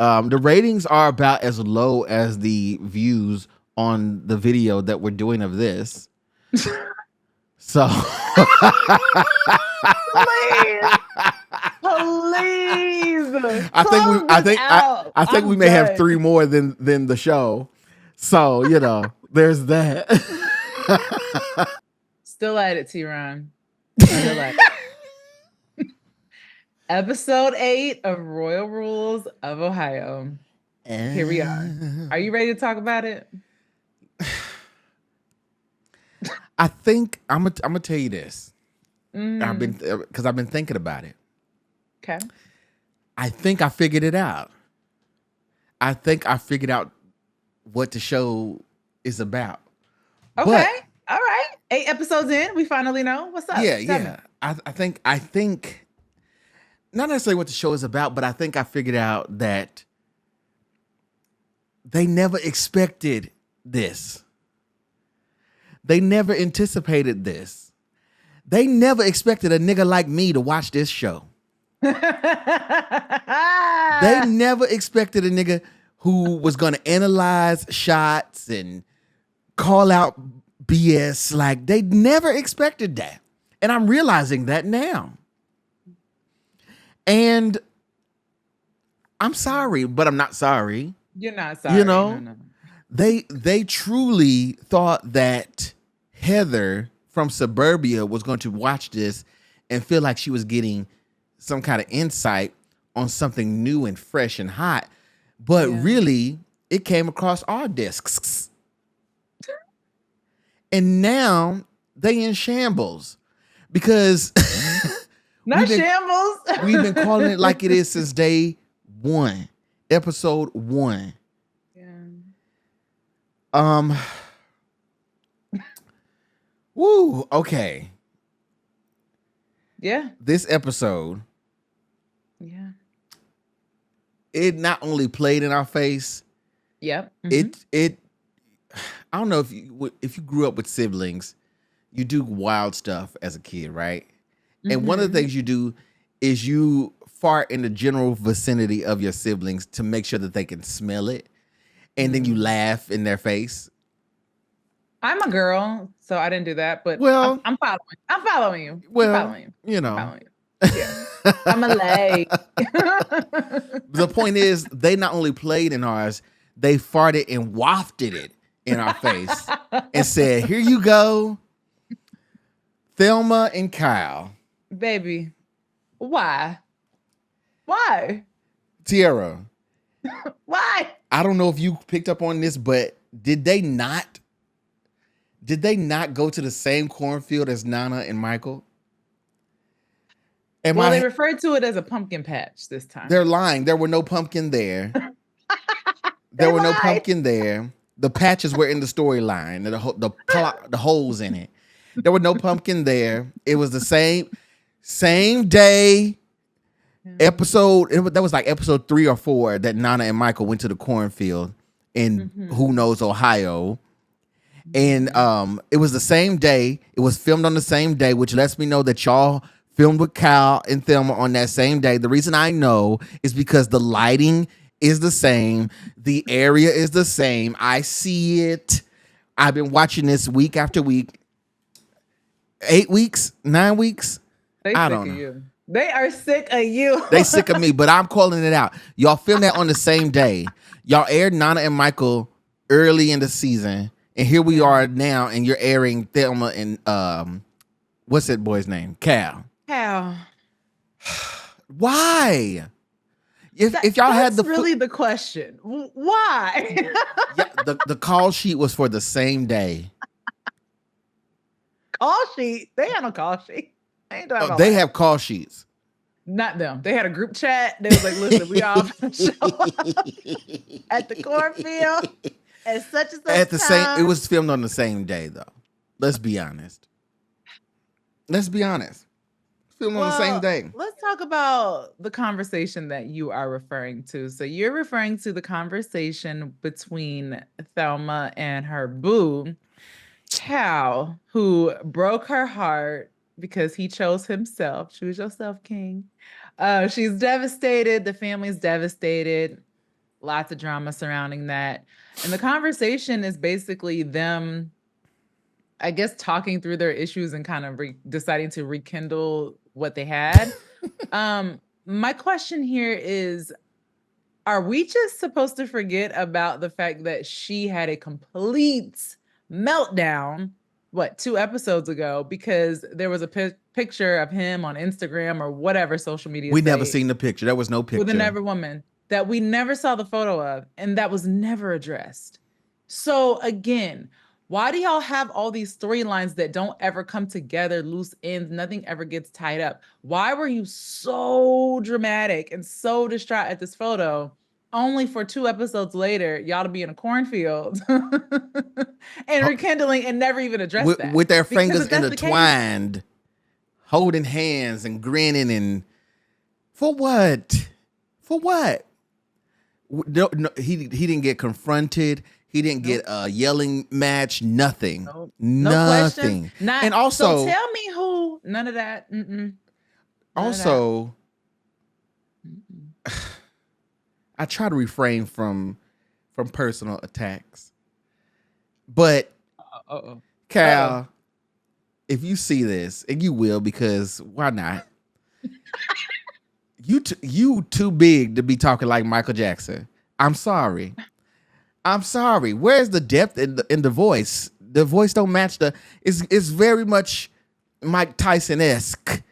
The ratings are about as low as the views on the video that we're doing of this. So Please. Please. I think we Close I this think out. I think we I'm may have done. 3 more than the show. So, there's that. Still at it, TeaRon. Still at it. Episode 8 of Royal Rules of Ohio. Here we are. Are you ready to talk about it? I think I'm gonna tell you this. I've been thinking about it. Okay. I think I figured it out. I think I figured out what the show is about. Okay. But, all right. 8 episodes in, we finally know. What's up? Yeah. I think not necessarily what the show is about, but I think I figured out that they never expected this. They never anticipated this. They never expected a nigga like me to watch this show. They never expected a nigga who was going to analyze shots and call out BS. Like, they never expected that. And I'm realizing that now. And I'm sorry, but I'm not sorry. You're not sorry. No. They truly thought that Heather from Suburbia was going to watch this and feel like she was getting some kind of insight on something new and fresh and hot. But really, it came across our desks. And now they in shambles because shambles. We've been calling it like it is since day 1, episode 1. Yeah. Woo. Okay. Yeah. This episode. Yeah. It not only played in our face. Yep. It. I don't know if you grew up with siblings, you do wild stuff as a kid, right? And one of the things you do is you fart in the general vicinity of your siblings to make sure that they can smell it, and then you laugh in their face. I'm a girl, so I didn't do that, but I'm following. I'm following you. Well, I'm following you. I'm following you. Yeah. I'm a lay. The point is, they not only played in ours, they farted and wafted it in our face and said, "Here you go, Thelma and Kyle." Baby, why? Why? Tiera. Why? I don't know if you picked up on this, but did they not go to the same cornfield as Nana and Michael? They referred to it as a pumpkin patch this time. They're lying. There were no pumpkin there. There were no pumpkin there. The patches were in the storyline. The holes in it. There were no pumpkin there. It was the same day. Episode. That was like episode 3 or 4 that Nana and Michael went to the cornfield in who knows, Ohio. And it was the same day. It was filmed on the same day, which lets me know that y'all filmed with Kyle and Thelma on that same day. The reason I know is because the lighting is the same. The area is the same. I see it. I've been watching this week after week. 8 weeks, 9 weeks. I don't know. You. They are sick of you. They sick of me, but I'm calling it out. Y'all filmed that on the same day. Y'all aired Nana and Michael early in the season. And here we are now, and you're airing Thelma and what's that boy's name? Cal. Why? If y'all had that's really the question. Why? the call sheet was for the same day. Call sheet? They had no call sheet. They have call sheets. Not them. They had a group chat. They was like, "Listen, we all show up at the cornfield at such and such at the time." Same. It was filmed on the same day, though. Let's be honest. Filmed on the same day. Let's talk about the conversation that you are referring to. So you're referring to the conversation between Thelma and her boo, Cal, who broke her heart because he chose himself. Choose yourself, king. She's devastated. The family's devastated. lots of drama surrounding that. And the conversation is basically them, I guess, talking through their issues and kind of deciding to rekindle what they had. My question here is, are we just supposed to forget about the fact that she had a complete meltdown, 2 episodes ago, because there was a picture of him on Instagram or whatever social media We never seen the picture. There was no picture. with another woman that we never saw the photo of, and that was never addressed. So again, why do y'all have all these storylines that don't ever come together, loose ends, nothing ever gets tied up? Why were you so dramatic and so distraught at this photo, only for 2 episodes later, y'all to be in a cornfield and rekindling and never even address that? With their fingers intertwined, holding hands and grinning, and for what? For what? No, he didn't get confronted. He didn't get a yelling match. Nothing. Nothing. And also, so tell me who. None of that. Also, I try to refrain from personal attacks, but Cal, if you see this, and you will, because why not? You too big to be talking like Michael Jackson. I'm sorry. Where's the depth in the voice? The voice don't match it's very much Mike Tyson-esque,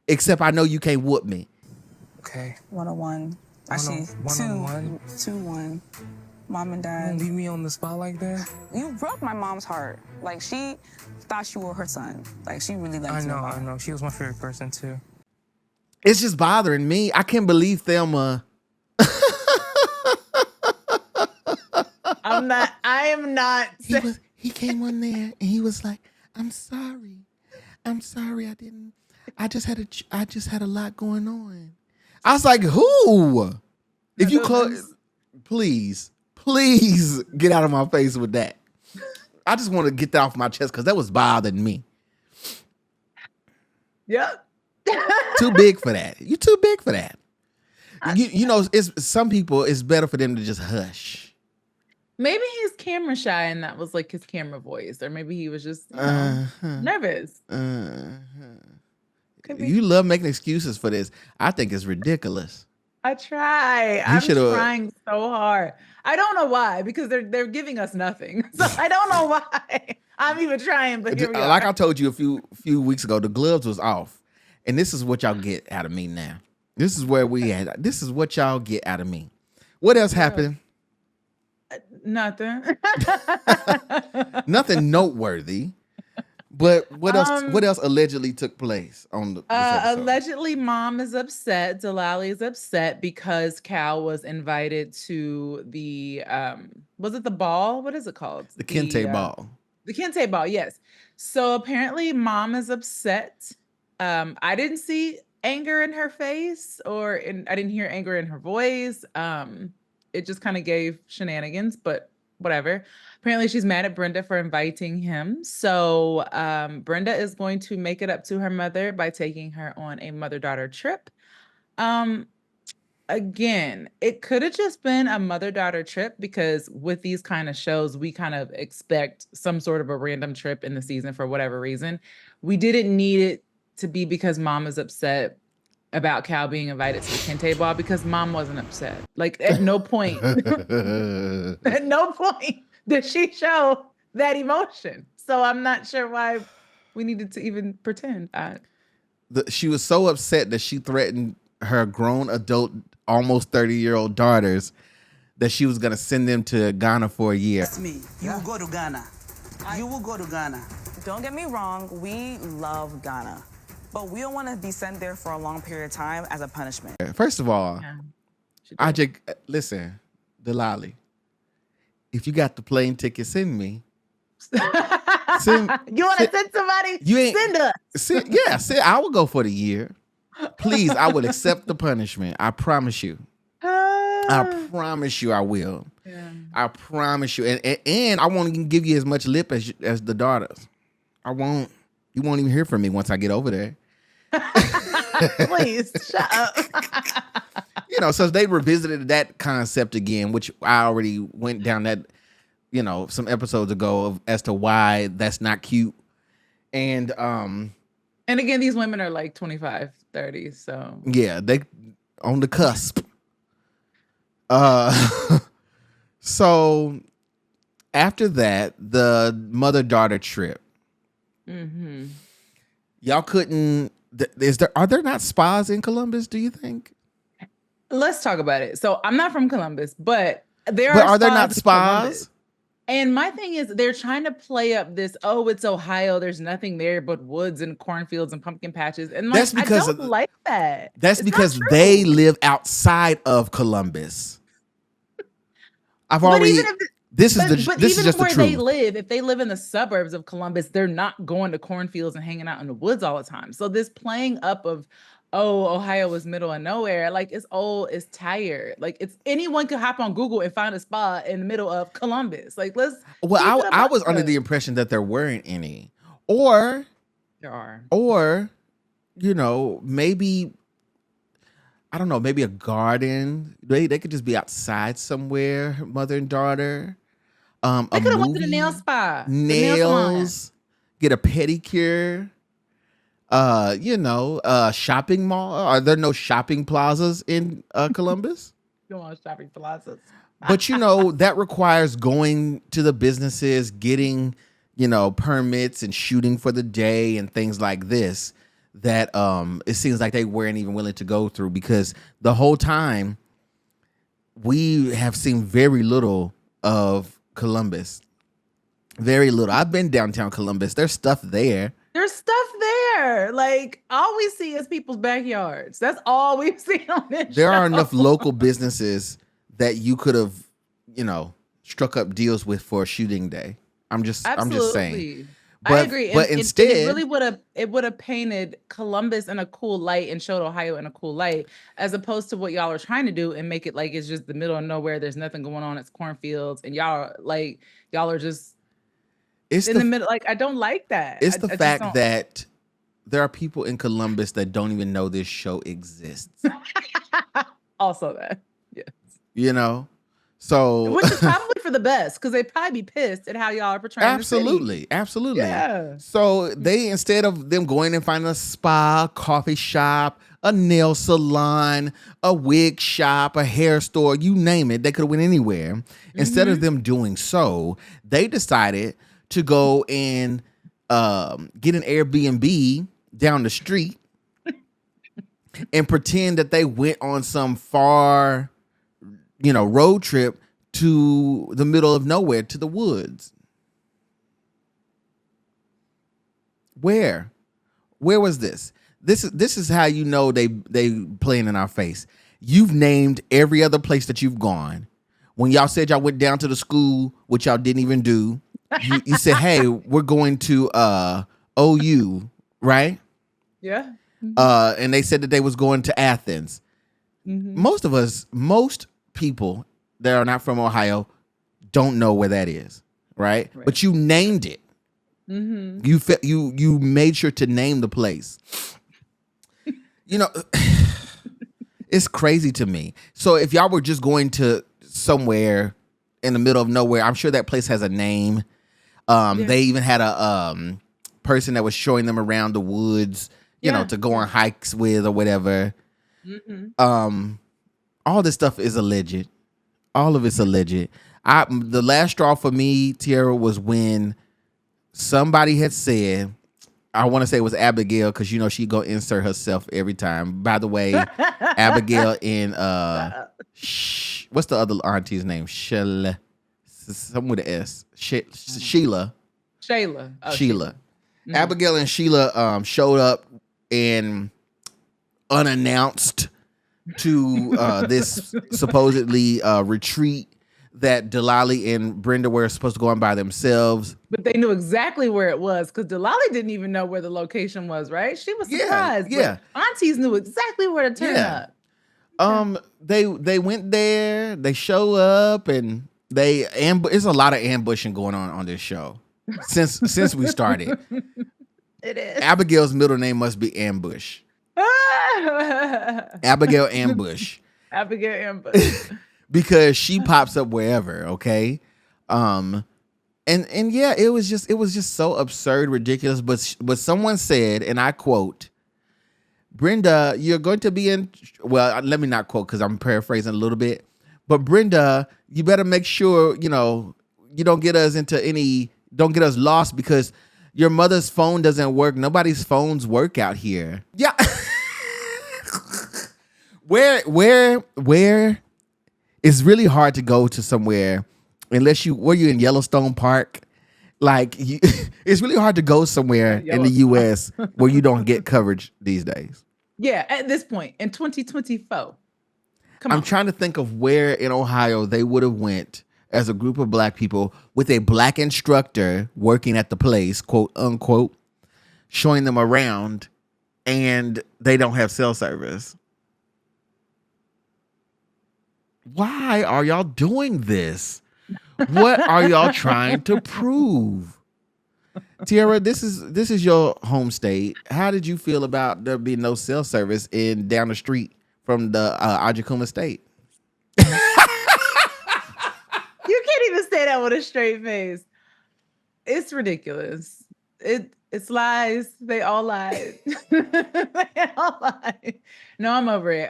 except I know you can't whoop me. Okay. 101. Actually, 2-1. Mom and Dad. Don't leave me on the spot like that. You broke my mom's heart. Like, she thought you were her son. Like, she really liked you. I know. She was my favorite person, too. It's just bothering me. I can't believe Thelma. I am not. He came on there and he was like, I'm sorry. I just had a lot going on. I was like, who? If you close, please get out of my face with that. I just want to get that off my chest because that was bothering me. Yep. Too big for that. You too big for that. You know, some people, it's better for them to just hush. Maybe he's camera shy and that was like his camera voice, or maybe he was just nervous. You love making excuses for this. I think it's ridiculous. I try. I'm trying so hard. I don't know why, because they're giving us nothing. So I don't know why I'm even trying. But here we are. Like I told you a few weeks ago, the gloves was off, and this is what y'all get out of me now. This is where we at. This is what y'all get out of me. What else happened? Nothing. Nothing noteworthy. But what else? What else allegedly took place on the? Allegedly, Mom is upset. Delali is upset because Cal was invited to the was it the ball? What is it called? The Kente ball. The Kente ball. Yes. So apparently, Mom is upset. I didn't see anger in her face, I didn't hear anger in her voice. It just kind of gave shenanigans, but whatever. Apparently she's mad at Brenda for inviting him. So Brenda is going to make it up to her mother by taking her on a mother-daughter trip. Again, it could have just been a mother-daughter trip, because with these kind of shows, we kind of expect some sort of a random trip in the season for whatever reason. We didn't need it to be because Mom is upset about Cal being invited to the Kente ball, because Mom wasn't upset. Like, at no point, did she show that emotion. So I'm not sure why we needed to even pretend. She was so upset that she threatened her grown adult, almost 30-year-old daughters that she was going to send them to Ghana for a year. That's me. You will go to Ghana. You will go to Ghana. Don't get me wrong. We love Ghana. But we don't want to be sent there for a long period of time as a punishment. First of all, listen, Delali, if you got the plane ticket, send me. You want to send somebody? Send us. I will go for the year. Please, I will accept the punishment. I promise you. I promise you I will. Yeah. I promise you. And I won't even give you as much lip as the daughters. I won't. You won't even hear from me once I get over there. Please shut up. So they revisited that concept again, which I already went down that, some episodes ago as to why that's not cute. And And again, these women are like 25, 30, so yeah, they on the cusp. So after that, the mother-daughter trip. Mm-hmm. Y'all couldn't. Are there not spas in Columbus? Do you think? Let's talk about it. So I'm not from Columbus, but are there not in spas? Columbus. And my thing is, they're trying to play up this. Oh, it's Ohio. There's nothing there but woods and cornfields and pumpkin patches. And like, I don't like that. That's because they live outside of Columbus. This is just the truth. They live, if they live in the suburbs of Columbus, they're not going to cornfields and hanging out in the woods all the time. So this playing up of, oh, Ohio is middle of nowhere, like it's old, it's tired. Like anyone could hop on Google and find a spa in the middle of Columbus. Like I was under the impression that there weren't any, or there are, or maybe. I don't know, maybe a garden. They could just be outside somewhere, mother and daughter. They could have went to the nail spa. Nails, get a pedicure. Shopping mall. Are there no shopping plazas in Columbus? You don't want shopping plazas. But that requires going to the businesses, getting, permits and shooting for the day and things like this. That it seems like they weren't even willing to go through, because the whole time we have seen very little of Columbus. Very little. I've been downtown Columbus. There's stuff there. There's stuff there. Like, all we see is people's backyards. That's all we've seen on this There show. are enough local businesses that you could have, struck up deals with for a shooting day. I'm just saying. But, I agree. But instead, it really would have painted Columbus in a coall light and showed Ohio in a cool light, as opposed to what y'all are trying to do and make it like it's just the middle of nowhere. There's nothing going on. It's cornfields, and y'all are just in the middle. Like, I don't like that. It's the fact that there are people in Columbus that don't even know this show exists. Also that, yes. So, which is probably for the best, because they'd probably be pissed at how y'all are portraying absolutely, the city. absolutely. Yeah. So they, instead of them going and finding a spa, coffee shop, a nail salon, a wig shop, a hair store, you name it, they could have went anywhere. Mm-hmm. Instead of them doing so, they decided to go and get an Airbnb down the street and pretend that they went on some far, road trip to the middle of nowhere, to the woods. Where was this? This is how they playing in our face. You've named every other place that you've gone. When y'all said y'all went down to the school, which y'all didn't even do, you said, hey, we're going to OU, right? Yeah. Mm-hmm. And they said that they was going to Athens. Mm-hmm. Most people that are not from Ohio don't know where that is, right? But you named it. Mm-hmm. You made sure to name the place. It's crazy to me. So if y'all were just going to somewhere in the middle of nowhere, I'm sure that place has a name. They even had a person that was showing them around the woods, to go on hikes with or whatever. Mm-hmm. All this stuff is alleged. All of it's alleged. The last straw for me, Tiera, was when somebody had said, I want to say it was Abigail, because she go insert herself every time. By the way, Abigail in what's the other auntie's name? Sheila, something with an S. Sheila. Shayla. Oh, Sheila. Mm-hmm. Abigail and Sheila showed up and unannounced to this supposedly retreat that Delali and Brenda were supposed to go on by themselves. But they knew exactly where it was, because Delali didn't even know where the location was, right? She was surprised. Yeah. Aunties knew exactly where to turn up. They went there, they show up, and there's a lot of ambushing going on this show since we started. It is. Abigail's middle name must be Ambush. Abigail Ambush. Abigail ambush. Because she pops up wherever, okay? And yeah, it was just so absurd, ridiculous. But someone said, and I quote, Brenda, you're going to be in. Well, let me not quote because I'm paraphrasing a little bit. But Brenda, you better make sure you don't get us don't get us lost because your mother's phone doesn't work. Nobody's phones work out here. Yeah. Where it's really hard to go to somewhere unless you're in Yellowstone Park. Like it's really hard to go somewhere in the U.S. where you don't get coverage these days. Yeah, at this point in 2024. I'm trying to think of where in Ohio they would have went as a group of black people with a black instructor working at the place, quote unquote, showing them around, and they don't have cell service. Why are y'all doing this? What are y'all trying to prove? Tiera, this is your home state. How did you feel about there being no cell service down the street from the Ajacuma State? You can't even say that with a straight face. It's ridiculous. It's lies. They all lied. They all lied. No, I'm over it.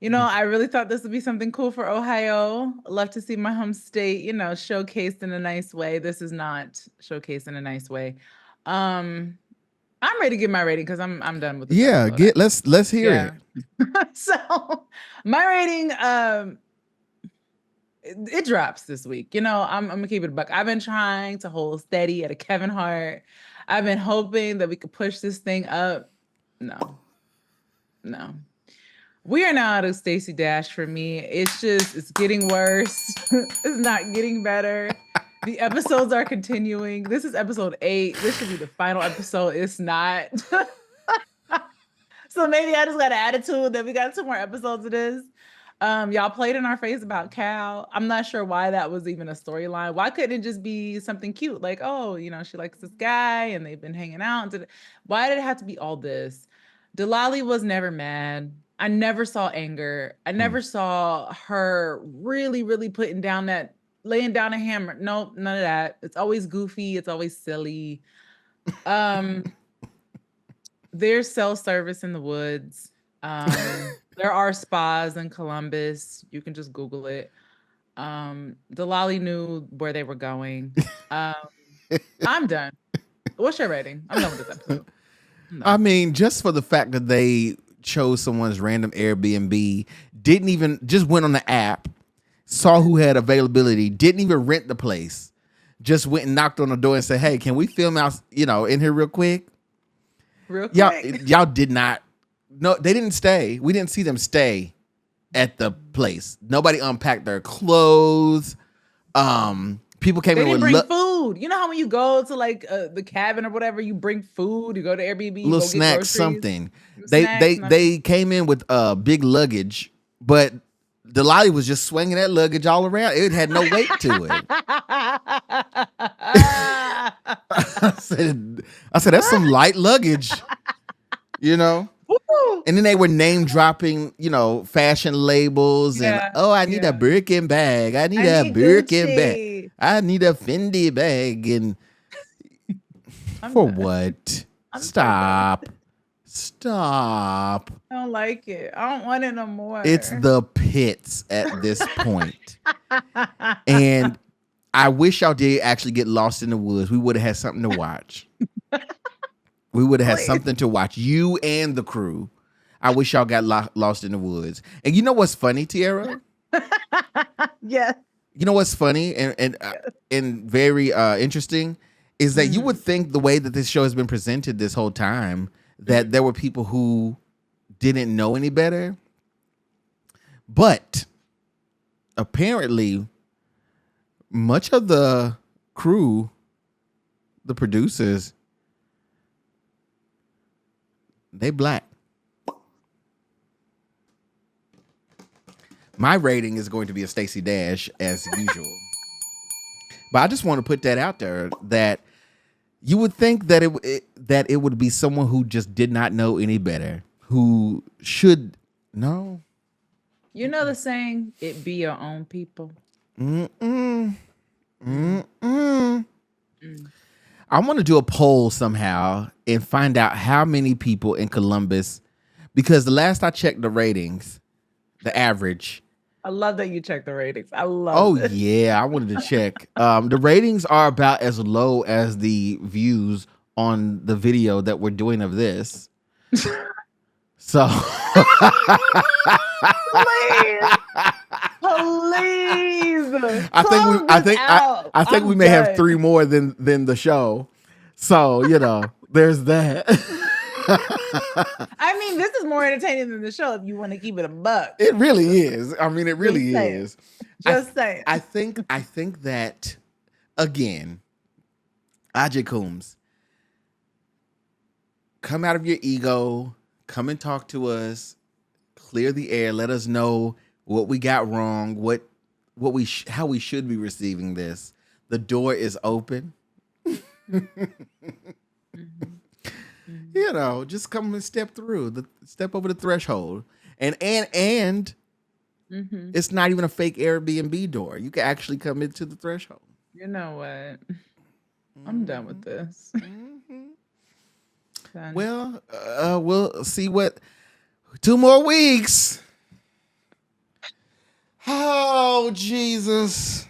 I really thought this would be something cool for Ohio. Love to see my home state, showcased in a nice way. This is not showcased in a nice way. I'm ready to give my rating because I'm done with this. Yeah, let's hear it. So my rating, it drops this week. I'm gonna keep it a buck. I've been trying to hold steady at a Kevin Hart. I've been hoping that we could push this thing up. No. We are now at a Stacey Dash for me. It's getting worse. It's not getting better. The episodes are continuing. This is episode 8. This should be the final episode. It's not. So maybe I just got an attitude that we got 2 more episodes of this. Y'all played in our face about Cal. I'm not sure why that was even a storyline. Why couldn't it just be something cute? Like, she likes this guy and they've been hanging out. Why did it have to be all this? Delali was never mad. I never saw anger. I never saw her really, really laying down a hammer. Nope, none of that. It's always goofy. It's always silly. There's cell service in the woods. There are spas in Columbus. You can just Google it. Delali knew where they were going. I'm done. What's your rating? I'm done with this episode. I mean, just for the fact that they chose someone's random Airbnb, just went on the app, saw who had availability, didn't even rent the place, just went and knocked on the door and said, "Hey, can we film out, in here real quick?" Y'all did not. No, they didn't stay. We didn't see them stay at the place. Nobody unpacked their clothes. People came they in didn't with bring food. You know how when you go to like the cabin or whatever, you bring food. You go to Airbnb, little go snacks, get groceries. something. They came in with big luggage, but Delali was just swinging that luggage all around. It had no weight to it. I said that's some light luggage, And then they were name dropping, fashion labels and I need a Birkin bag. I need a Birkin bag. I need a Fendi bag. And for what? Stop. I don't like it. I don't want it no more. It's the pits at this point. And I wish y'all did actually get lost in the woods. We would have had something to watch. We would have had something to watch. You and the crew. I wish y'all got lost in the woods. And you know what's funny, Tiera? Yeah. You know what's funny and very interesting is that you would think the way that this show has been presented this whole time that there were people who didn't know any better. But apparently much of the crew, the producers, they black. My rating is going to be a Stacey Dash as usual. But I just want to put that out there that you would think that it would be someone who just did not know any better, who should no. You know the saying, "It be your own people." Mm-mm. Mm-mm. I want to do a poll somehow and find out how many people in Columbus, because the last I checked the ratings, the average. I love that you check the ratings. I love Oh it. yeah, I wanted to check. The ratings are about as low as the views on the video that we're doing of this. So Please. I think we may have 3 more than the show. So, there's that. I mean, this is more entertaining than the show if you want to keep it a buck. It really is. I mean, it really is. Just saying. I think that again, Ajay Coombs, come out of your ego, come and talk to us, clear the air, let us know what we got wrong, how we should be receiving this. The door is open. Just come and step over the threshold. And it's not even a fake Airbnb door. You can actually come into the threshold. You know what? I'm done with this. Done. Well, we'll see 2 more weeks. Oh, Jesus.